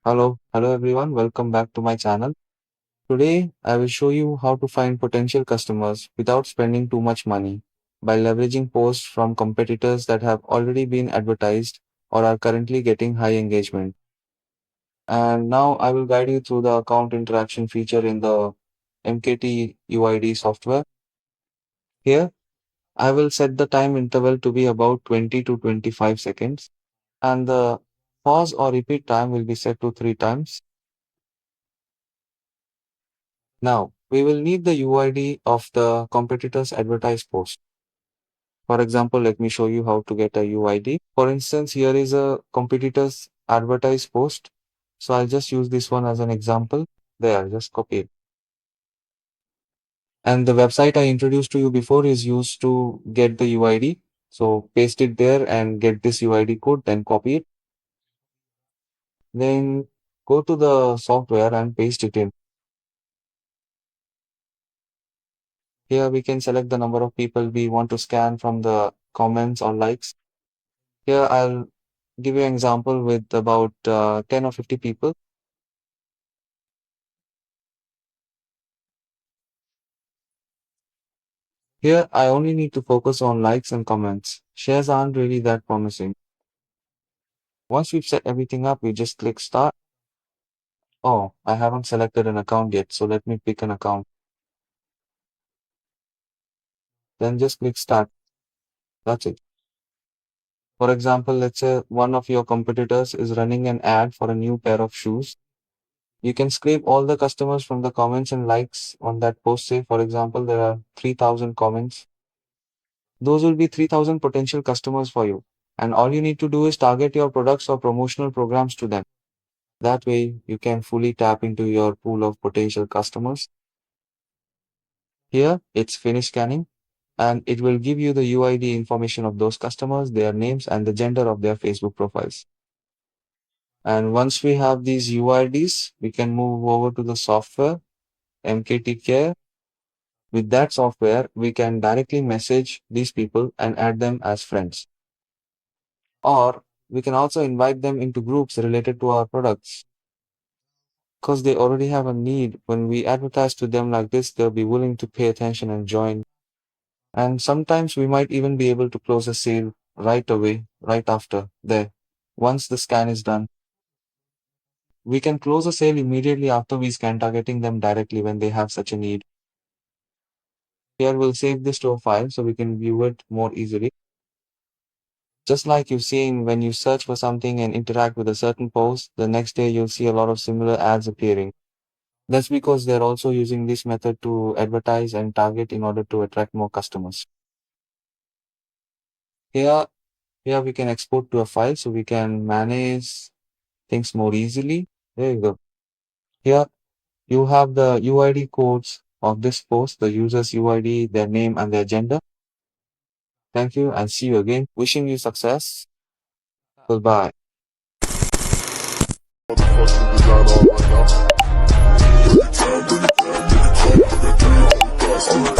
Hello everyone, welcome back to my channel. Today I will show you how to find potential customers without spending too much money by leveraging posts from competitors that have already been advertised or are currently getting high engagement. And now I will guide you through the account interaction feature in the MKT UID software. Here I will set the time interval to be about 20 to 25 seconds and the pause or repeat time will be set to 3 times. Now, we will need the UID of the competitor's advertised post. For example, let me show you how to get a UID. For instance, here is a competitor's advertised post. So I'll just use this one as an example. There, just copy it. And the website I introduced to you before is used to get the UID. So paste it there and get this UID code, then copy it. Then go to the software and paste it in. Here we can select the number of people we want to scan from the comments or likes. Here I'll give you an example with about 10 or 50 people. Here I only need to focus on likes and comments. Shares aren't really that promising. Once we've set everything up, we just click start. Oh, I haven't selected an account yet, so let me pick an account. Then just click start. That's it. For example, let's say one of your competitors is running an ad for a new pair of shoes. You can scrape all the customers from the comments and likes on that post. Say, for example, there are 3,000 comments. Those will be 3,000 potential customers for you. And all you need to do is target your products or promotional programs to them. That way, you can fully tap into your pool of potential customers. Here, it's finish scanning, and it will give you the UID information of those customers, their names, and the gender of their Facebook profiles. And once we have these UIDs, we can move over to the software, MKT Care. With that software, we can directly message these people and add them as friends. Or we can also invite them into groups related to our products. Because they already have a need, when we advertise to them like this, they'll be willing to pay attention and join. And sometimes we might even be able to close a sale right away, right after there. Once the scan is done, we can close a sale immediately after we scan, targeting them directly when they have such a need. Here we'll save this to a file so we can view it more easily. Just like you've seen when you search for something and interact with a certain post, the next day you'll see a lot of similar ads appearing. That's because they're also using this method to advertise and target in order to attract more customers. Here, here we can export to a file so we can manage things more easily. There you go. Here you have the UID codes of this post, the user's UID, their name and their gender. Thank you and see you again. Wishing you success. Goodbye. Motherfucker, we got all right now.